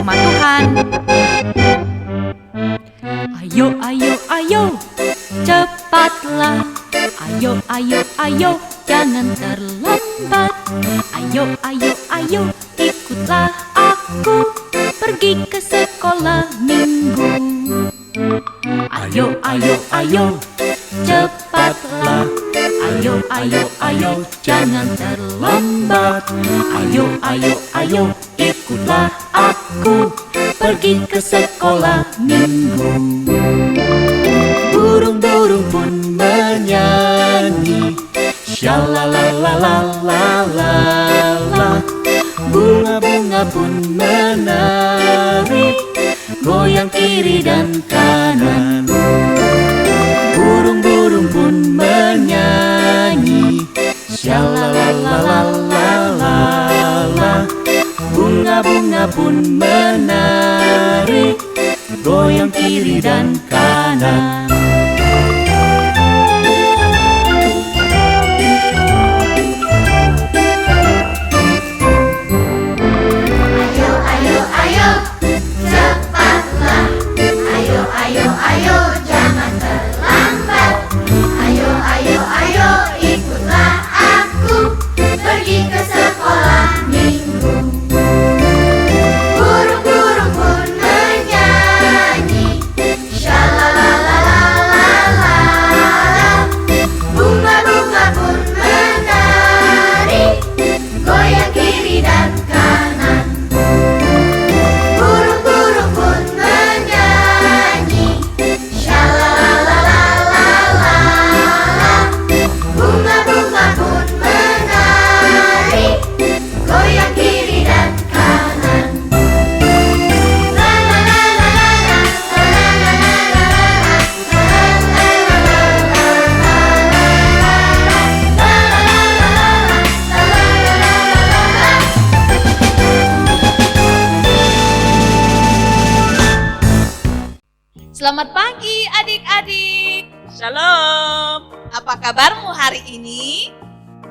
firman Tuhan. Ayo, ayo, ayo, cepatlah. Ayo, ayo, ayo, jangan terlambat. Ayo, ayo, ayo, ikutlah aku pergi ke sekolah minggu. Ayo, ayo, ayo, cepatlah. Ayo, ayo, ayo, jangan terlambat. Ayo, ayo, ayo, ikutlah aku pergi ke sekolah minggu. Burung-burung pun menyanyi, shalalalalala. Bunga-bunga pun menari, goyang kiri dan kanan. Burung-burung pun menyanyi, shalalalalala. Bunga-bunga pun menari, goyang kiri dan kanan. Selamat pagi adik-adik. Shalom. Apa kabarmu hari ini?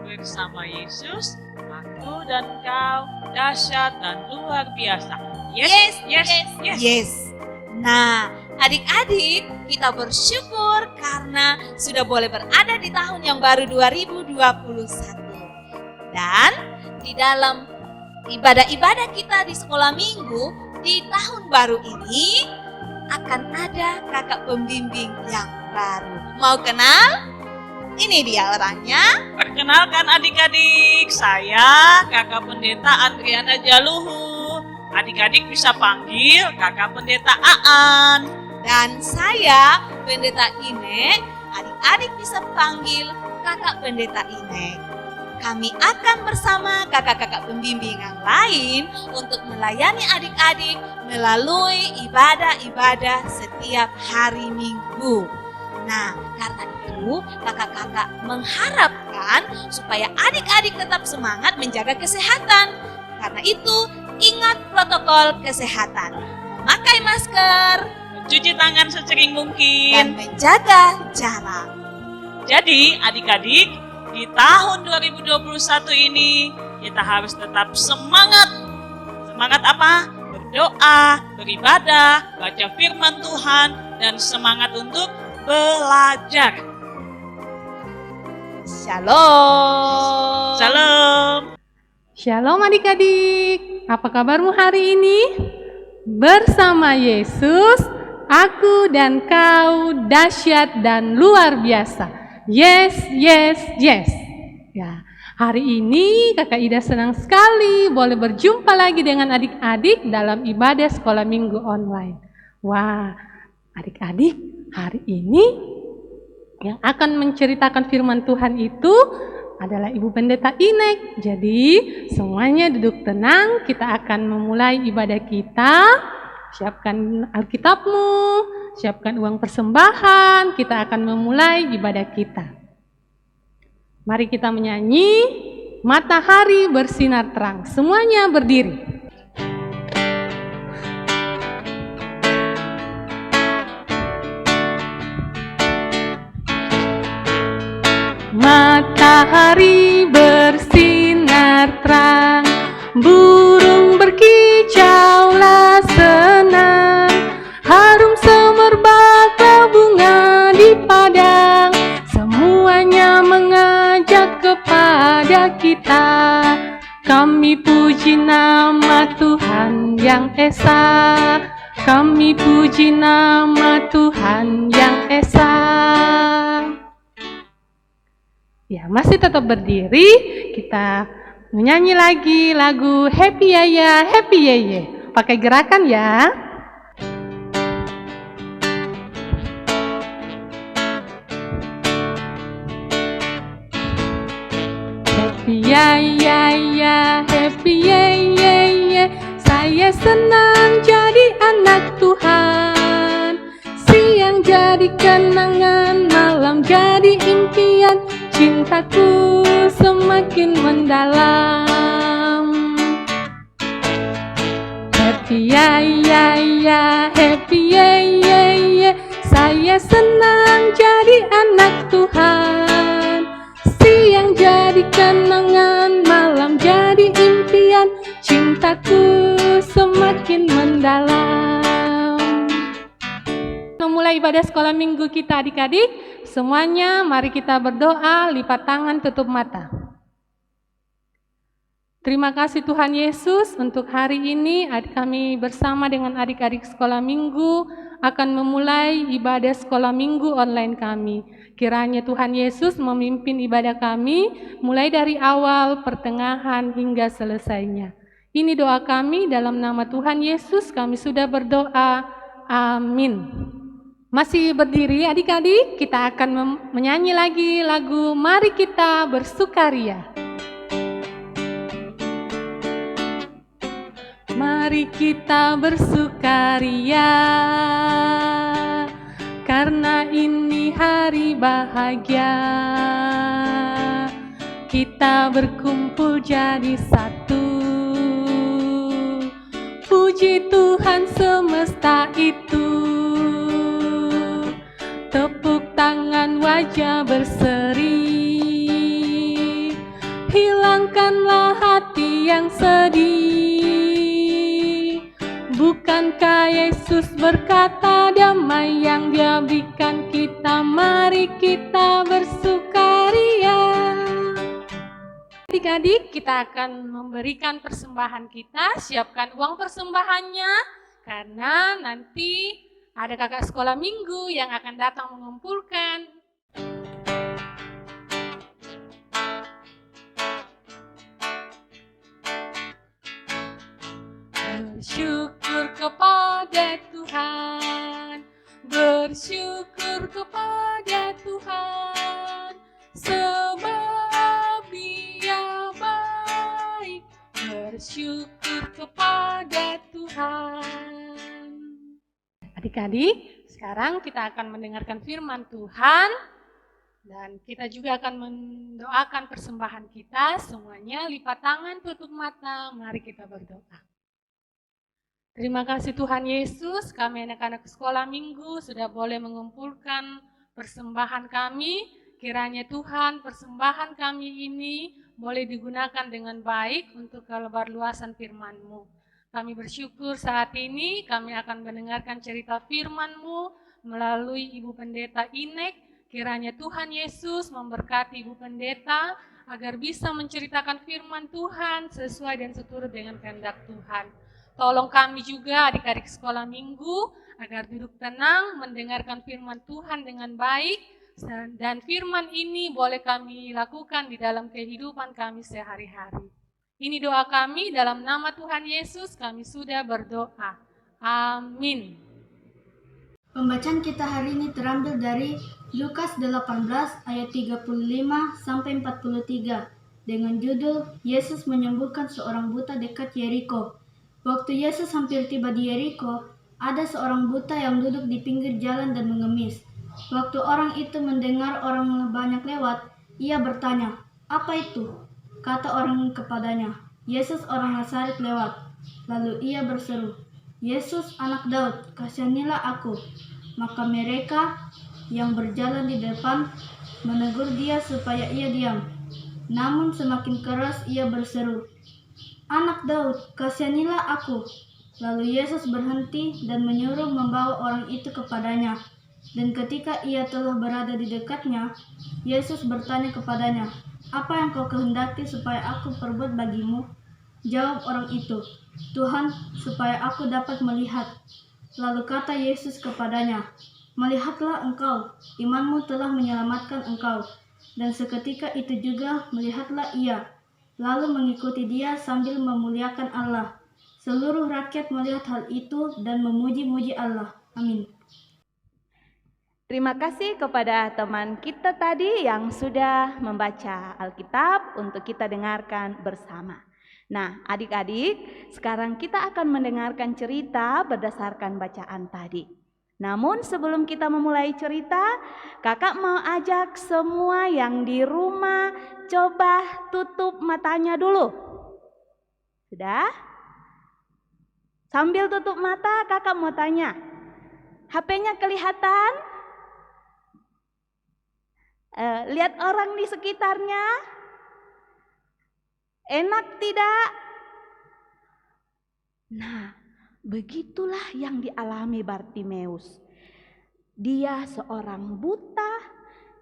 Bersama Yesus, aku dan kau dahsyat dan luar biasa. Yes. Nah, adik-adik, kita bersyukur karena sudah boleh berada di tahun yang baru 2021. Dan di dalam ibadah-ibadah kita di sekolah minggu di tahun baru ini akan ada kakak pembimbing yang baru. Mau kenal? Ini dia orangnya. Perkenalkan adik-adik, saya kakak pendeta Adriana Jaluhu. Adik-adik bisa panggil kakak pendeta Aan. Dan saya pendeta Ine. Adik-adik bisa panggil kakak pendeta Ine. Kami akan bersama kakak-kakak pembimbing yang lain untuk melayani adik-adik melalui ibadah-ibadah setiap hari Minggu. Nah, karena itu kakak-kakak mengharapkan supaya adik-adik tetap semangat menjaga kesehatan. Karena itu, ingat protokol kesehatan. Memakai masker, Mencuci tangan sesering dan mungkin. menjaga jarak. Jadi adik-adik, di tahun 2021 ini kita harus tetap semangat. Semangat apa? Berdoa, beribadah, baca firman Tuhan, dan semangat untuk belajar. Shalom. Shalom. Shalom adik-adik, apa kabarmu hari ini? Bersama Yesus, aku dan kau dahsyat dan luar biasa. Yes. Ya, hari ini Kakak Ida senang sekali boleh berjumpa lagi dengan adik-adik dalam ibadah sekolah minggu online. Wah, adik-adik, hari ini yang akan menceritakan firman Tuhan itu adalah Ibu Pendeta Inek. Jadi semuanya duduk tenang, kita akan memulai ibadah kita. Siapkan Alkitabmu, siapkan uang persembahan, kita akan memulai ibadah kita. Mari kita menyanyi Matahari Bersinar Terang. Semuanya berdiri. Matahari bersinar terang, burung berkicaulah esa. Kami puji nama Tuhan yang esa. Ya, masih tetap berdiri. Kita menyanyi lagi lagu Happy Yaya, Happy Yeye. Pakai gerakan ya. Happy Yaya, Happy Yeye. Saya senang jadi anak Tuhan. Siang jadi kenangan, malam jadi impian. Cintaku semakin mendalam. Happy Yaya, Happy Yeye. Saya senang jadi anak Tuhan. Siang jadi kenangan, malam jadi impian. Cintaku semakin mendalam. Memulai ibadah sekolah minggu kita adik-adik, semuanya mari kita berdoa, lipat tangan, tutup mata. Terima kasih Tuhan Yesus untuk hari ini kami bersama dengan adik-adik sekolah minggu akan memulai ibadah sekolah minggu online kami. Kiranya Tuhan Yesus memimpin ibadah kami mulai dari awal, pertengahan hingga selesainya. Ini doa kami dalam nama Tuhan Yesus kami sudah berdoa. Amin. Masih berdiri adik-adik, kita akan menyanyi lagi lagu Mari Kita Bersukaria. Mari kita bersukaria, karena ini hari bahagia. Kita berkumpul jadi satu. Puji Tuhan semesta itu. Tepuk tangan, wajah berseri. Hilangkanlah hati yang sedih. Bukankah Yesus berkata damai yang Dia berikan kita? Mari kita bersukaria. Adik-adik, kita akan memberikan persembahan kita. Siapkan uang persembahannya, karena nanti ada kakak sekolah minggu yang akan datang mengumpulkan. Bersyukur kepada Tuhan, bersyukur kepada Tuhan, sebab Dia baik. Bersyukur kepada Tuhan. Adik-adik, sekarang kita akan mendengarkan firman Tuhan dan kita juga akan mendoakan persembahan kita. Semuanya lipat tangan, tutup mata, mari kita berdoa. Terima kasih Tuhan Yesus, kami anak-anak sekolah minggu sudah boleh mengumpulkan persembahan kami. Kiranya Tuhan persembahan kami ini boleh digunakan dengan baik untuk kelebarluasan firman-Mu. Kami bersyukur saat ini kami akan mendengarkan cerita firman-Mu melalui Ibu Pendeta Inek. Kiranya Tuhan Yesus memberkati Ibu Pendeta agar bisa menceritakan firman Tuhan sesuai dan seturut dengan kehendak Tuhan. Tolong kami juga adik-adik sekolah minggu agar duduk tenang mendengarkan firman Tuhan dengan baik dan firman ini boleh kami lakukan di dalam kehidupan kami sehari-hari. Ini doa kami dalam nama Tuhan Yesus kami sudah berdoa. Amin. Pembacaan kita hari ini terambil dari Lukas 18 ayat 35 sampai 43 dengan judul Yesus menyembuhkan seorang buta dekat Yeriko. Waktu Yesus hampir tiba di Yeriko, ada seorang buta yang duduk di pinggir jalan dan mengemis. Waktu orang itu mendengar orang banyak lewat, ia bertanya, "Apa itu?" Kata orang kepadanya, "Yesus orang Nazaret lewat." Lalu ia berseru, "Yesus anak Daud, kasihanilah aku." Maka mereka yang berjalan di depan menegur dia supaya ia diam. Namun semakin keras ia berseru, "Anak Daud, kasihanilah aku." Lalu Yesus berhenti dan menyuruh membawa orang itu kepadanya. Dan ketika ia telah berada di dekatnya, Yesus bertanya kepadanya, "Apa yang kau kehendaki supaya aku perbuat bagimu?" Jawab orang itu, "Tuhan, supaya aku dapat melihat." Lalu kata Yesus kepadanya, "Melihatlah engkau, imanmu telah menyelamatkan engkau." Dan seketika itu juga melihatlah ia, lalu mengikuti dia sambil memuliakan Allah. Seluruh rakyat melihat hal itu dan memuji-muji Allah. Amin. Terima kasih kepada teman kita tadi yang sudah membaca Alkitab untuk kita dengarkan bersama. Nah, adik-adik, sekarang kita akan mendengarkan cerita berdasarkan bacaan tadi. Namun sebelum kita memulai cerita, kakak mau ajak semua yang di rumah coba tutup matanya dulu. Sudah? Sambil tutup mata, kakak mau tanya, HP-nya kelihatan? Lihat orang di sekitarnya, enak tidak? Nah, begitulah yang dialami Bartimeus. Dia seorang buta,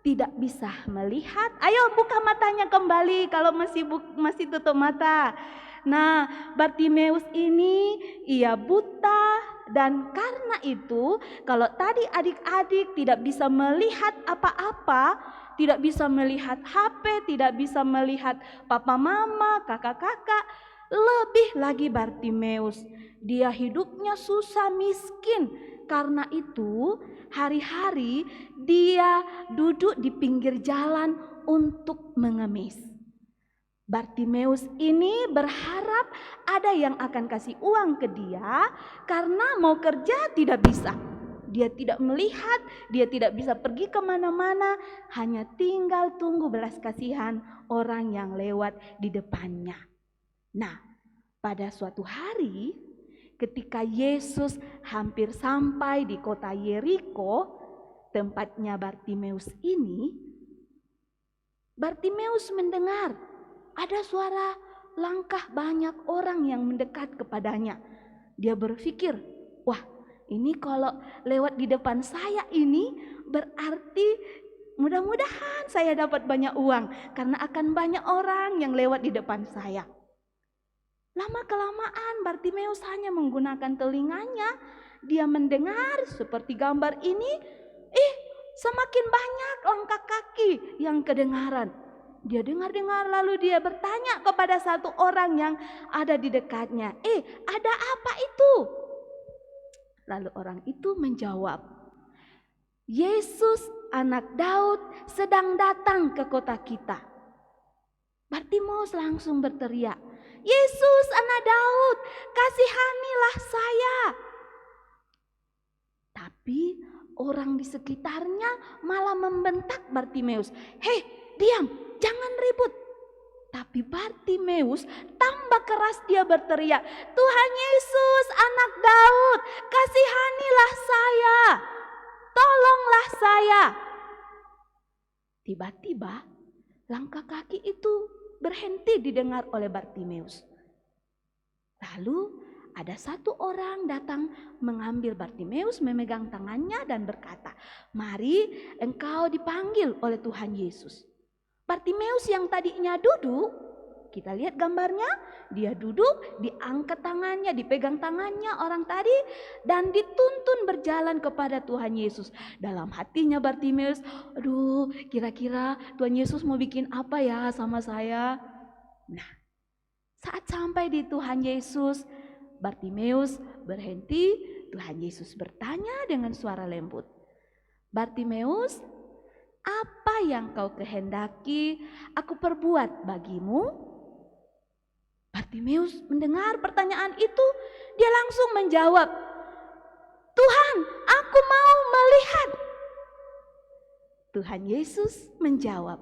tidak bisa melihat. Ayo buka matanya kembali kalau masih tutup mata. Nah, Bartimeus ini ia buta, dan karena itu kalau tadi adik-adik tidak bisa melihat apa-apa, tidak bisa melihat HP, tidak bisa melihat papa mama, kakak-kakak, lebih lagi Bartimeus, dia hidupnya susah, miskin. Karena itu hari-hari dia duduk di pinggir jalan untuk mengemis. Bartimeus ini berharap ada yang akan kasih uang ke dia karena mau kerja tidak bisa. Dia tidak melihat, dia tidak bisa pergi kemana-mana, hanya tinggal tunggu belas kasihan orang yang lewat di depannya. Nah, pada suatu hari ketika Yesus hampir sampai di kota Yeriko, tempatnya Bartimeus ini, Bartimeus mendengar ada suara langkah banyak orang yang mendekat kepadanya. Dia berpikir, wah, ini kalau lewat di depan saya ini berarti mudah-mudahan saya dapat banyak uang karena akan banyak orang yang lewat di depan saya. Lama-kelamaan Bartimeus hanya menggunakan telinganya. Dia mendengar seperti gambar ini, semakin banyak langkah kaki yang kedengaran. Dia dengar-dengar lalu dia bertanya kepada satu orang yang ada di dekatnya, ada apa itu? Lalu orang itu menjawab, Yesus anak Daud sedang datang ke kota kita. Bartimeus langsung berteriak, Yesus anak Daud, kasihanilah saya. Tapi orang di sekitarnya malah membentak Bartimeus, hei diam, jangan ribut. Tapi Bartimeus tambah keras dia berteriak, Tuhan Yesus anak Daud, kasihanilah saya, tolonglah saya. Tiba-tiba langkah kaki itu berhenti didengar oleh Bartimeus. Lalu ada satu orang datang mengambil Bartimeus, memegang tangannya dan berkata, mari engkau dipanggil oleh Tuhan Yesus. Bartimeus yang tadinya duduk, kita lihat gambarnya, dia duduk, diangkat tangannya, dipegang tangannya orang tadi, dan dituntun berjalan kepada Tuhan Yesus. Dalam hatinya Bartimeus, aduh kira-kira Tuhan Yesus mau bikin apa ya sama saya. Nah, saat sampai di Tuhan Yesus, Bartimeus berhenti. Tuhan Yesus bertanya dengan suara lembut, Bartimeus, apa yang kau kehendaki aku perbuat bagimu? Bartimeus mendengar pertanyaan itu, dia langsung menjawab, Tuhan, aku mau melihat. Tuhan Yesus menjawab,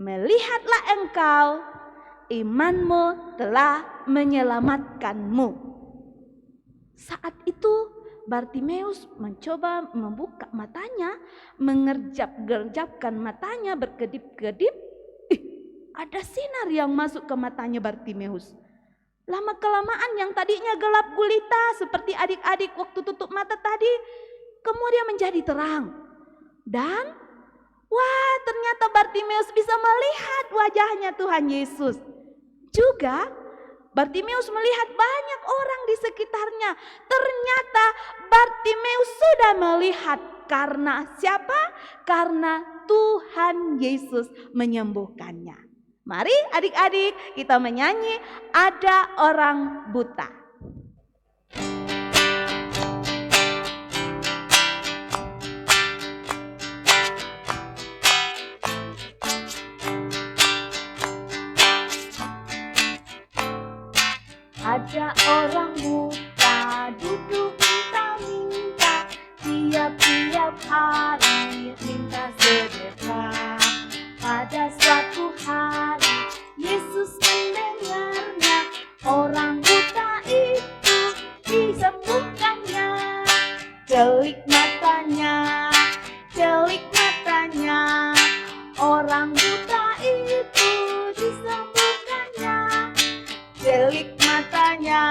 melihatlah engkau, imanmu telah menyelamatkanmu. Saat itu Bartimeus mencoba membuka matanya, mengerjap-gerjapkan matanya, berkedip-kedip. Ada sinar yang masuk ke matanya Bartimeus. Lama-kelamaan yang tadinya gelap gulita seperti adik-adik waktu tutup mata tadi, kemudian menjadi terang. Dan ternyata Bartimeus bisa melihat wajahnya Tuhan Yesus. Juga Bartimeus melihat banyak orang di sekitarnya. Ternyata Bartimeus sudah melihat. Karena siapa? Karena Tuhan Yesus menyembuhkannya. Mari adik-adik kita menyanyi Ada Orang Buta. Ada orang buta duduk minta-minta, tiap-tiap hari minta sedekah. Pada suatu hari Yesus mendengarnya, orang buta itu disembuhkannya. Celik matanya, orang buta itu disembuhkannya. Celik matanya,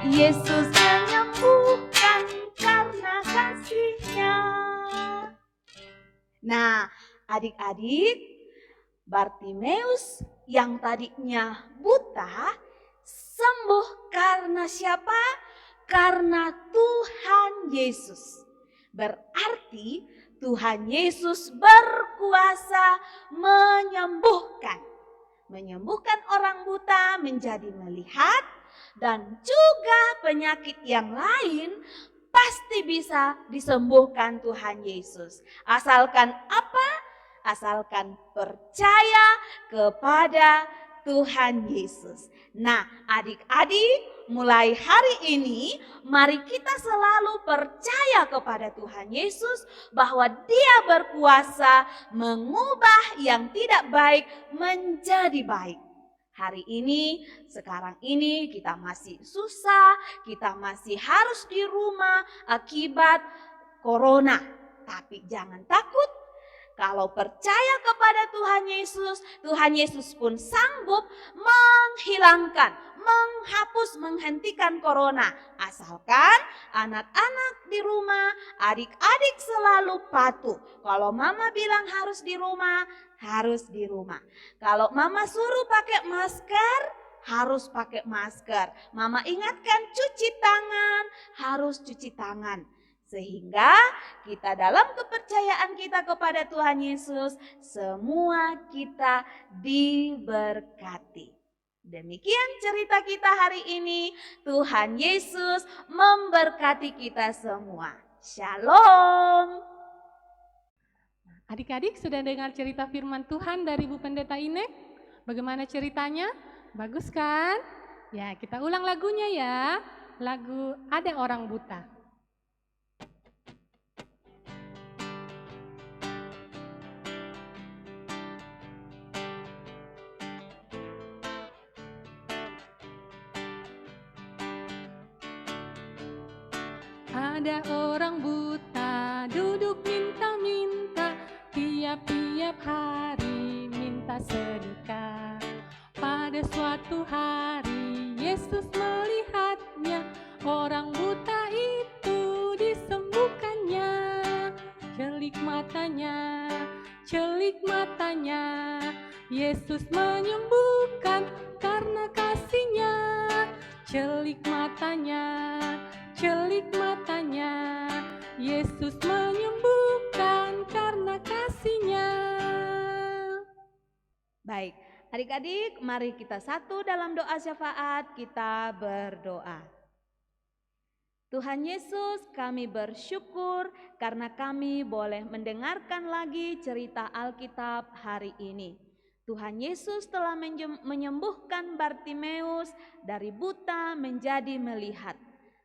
Yesus menyembuhkan karena kasih-Nya. Nah, adik-adik, Bartimeus yang tadinya buta sembuh karena siapa? Karena Tuhan Yesus. Berarti Tuhan Yesus berkuasa menyembuhkan orang buta menjadi melihat, dan juga penyakit yang lain pasti bisa disembuhkan Tuhan Yesus. Asalkan apa? Asalkan percaya kepada Tuhan Yesus. Nah, adik-adik, mulai hari ini mari kita selalu percaya kepada Tuhan Yesus bahwa Dia berkuasa mengubah yang tidak baik menjadi baik. Hari ini, sekarang ini kita masih susah, kita masih harus di rumah akibat corona. Tapi jangan takut, kalau percaya kepada Tuhan Yesus pun sanggup menghentikan corona. Asalkan anak-anak di rumah, adik-adik selalu patuh. Kalau mama bilang harus di rumah, harus di rumah. Kalau mama suruh pakai masker, harus pakai masker. Mama ingatkan cuci tangan, harus cuci tangan. Sehingga kita dalam kepercayaan kita kepada Tuhan Yesus, semua kita diberkati. Demikian cerita kita hari ini. Tuhan Yesus memberkati kita semua. Shalom. Adik-adik sudah dengar cerita firman Tuhan dari Bu Pendeta Inek? Bagaimana ceritanya? Bagus kan? Ya, kita ulang lagunya ya. Lagu Ada Orang Buta. Ada orang buta duduk minta-minta, tiap-tiap hari minta sedekah. Pada suatu hari Yesus melihatnya, orang buta itu disembuhkannya. Celik matanya, Yesus menyembuhkan karena kasih-Nya. Celik matanya, Yesus menyembuhkan karena kasih-Nya. Baik, adik-adik, mari kita satu dalam doa syafaat, kita berdoa. Tuhan Yesus, kami bersyukur karena kami boleh mendengarkan lagi cerita Alkitab hari ini. Tuhan Yesus telah menyembuhkan Bartimeus dari buta menjadi melihat.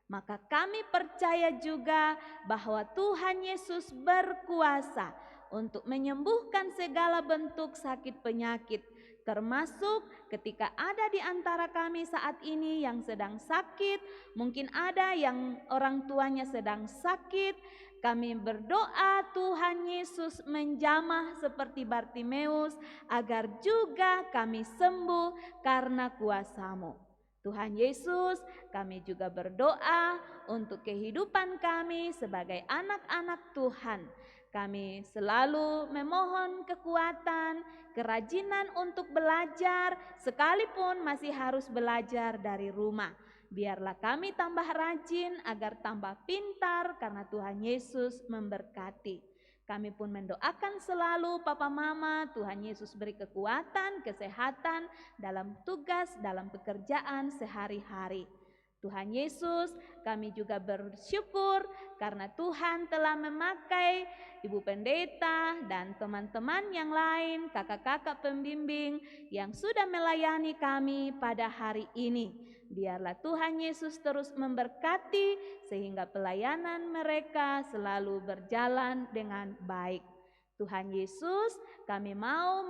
Maka kami percaya juga bahwa Tuhan Yesus berkuasa untuk menyembuhkan segala bentuk sakit penyakit, termasuk ketika ada di antara kami saat ini yang sedang sakit, mungkin ada yang orang tuanya sedang sakit. Kami berdoa Tuhan Yesus menjamah seperti Bartimeus agar juga kami sembuh karena kuasa-Mu. Tuhan Yesus, kami juga berdoa untuk kehidupan kami sebagai anak-anak Tuhan. Kami selalu memohon kekuatan, kerajinan untuk belajar, sekalipun masih harus belajar dari rumah. Biarlah kami tambah rajin agar tambah pintar karena Tuhan Yesus memberkati. Kami pun mendoakan selalu Papa Mama, Tuhan Yesus beri kekuatan, kesehatan dalam tugas, dalam pekerjaan sehari-hari. Tuhan Yesus, kami juga bersyukur karena Tuhan telah memakai Ibu Pendeta dan teman-teman yang lain, kakak-kakak pembimbing yang sudah melayani kami pada hari ini. Biarlah Tuhan Yesus terus memberkati sehingga pelayanan mereka selalu berjalan dengan baik. Tuhan Yesus, kami mau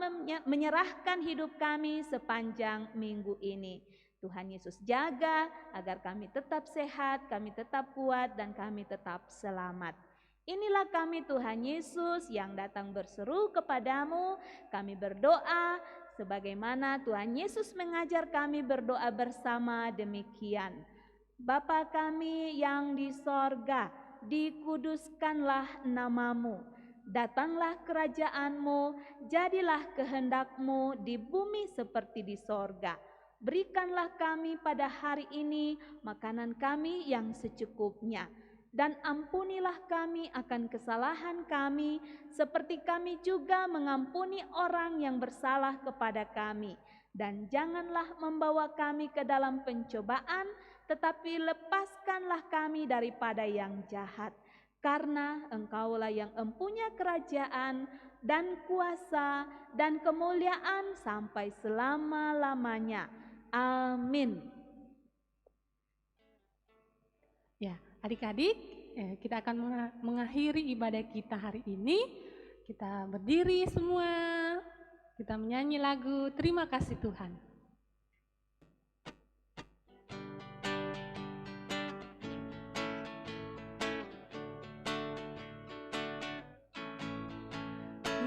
menyerahkan hidup kami sepanjang minggu ini. Tuhan Yesus jaga agar kami tetap sehat, kami tetap kuat, dan kami tetap selamat. Inilah kami Tuhan Yesus yang datang berseru kepadamu. Kami berdoa sebagaimana Tuhan Yesus mengajar kami berdoa bersama demikian. Bapa kami yang di sorga, dikuduskanlah namamu. Datanglah kerajaanmu, jadilah kehendakmu di bumi seperti di sorga. Berikanlah kami pada hari ini makanan kami yang secukupnya. Dan ampunilah kami akan kesalahan kami, seperti kami juga mengampuni orang yang bersalah kepada kami. Dan janganlah membawa kami ke dalam pencobaan, tetapi lepaskanlah kami daripada yang jahat. Karena Engkaulah yang empunya kerajaan dan kuasa dan kemuliaan sampai selama-lamanya. Amin. Ya, adik-adik, kita akan mengakhiri ibadah kita hari ini. Kita berdiri semua, kita menyanyi lagu Terima Kasih Tuhan.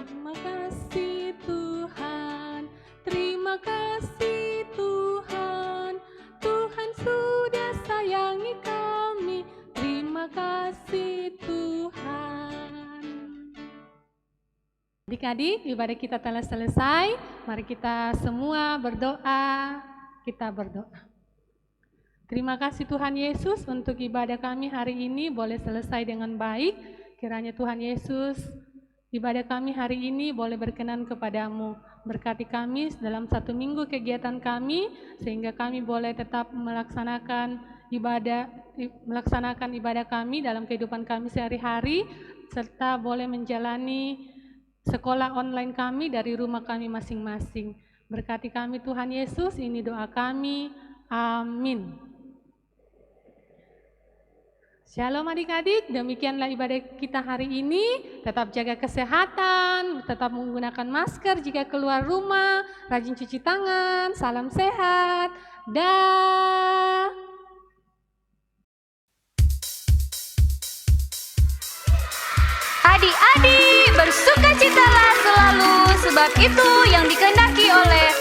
Terima kasih Tuhan, terima kasih Tuhan, Tuhan sudah sayangi kami, terima kasih Tuhan. Adik-adik, ibadah kita telah selesai, mari kita semua berdoa, kita berdoa. Terima kasih Tuhan Yesus untuk ibadah kami hari ini boleh selesai dengan baik, kiranya Tuhan Yesus ibadah kami hari ini boleh berkenan kepadamu. Berkati kami dalam 1 minggu kegiatan kami, sehingga kami boleh tetap melaksanakan ibadah kami dalam kehidupan kami sehari-hari, serta boleh menjalani sekolah online kami dari rumah kami masing-masing. Berkati kami Tuhan Yesus, ini doa kami. Amin. Shalom adik-adik, demikianlah ibadah kita hari ini. Tetap jaga kesehatan, tetap menggunakan masker jika keluar rumah, rajin cuci tangan, salam sehat, dah. Adik-adik, bersukacitalah selalu, sebab itu yang dikehendaki oleh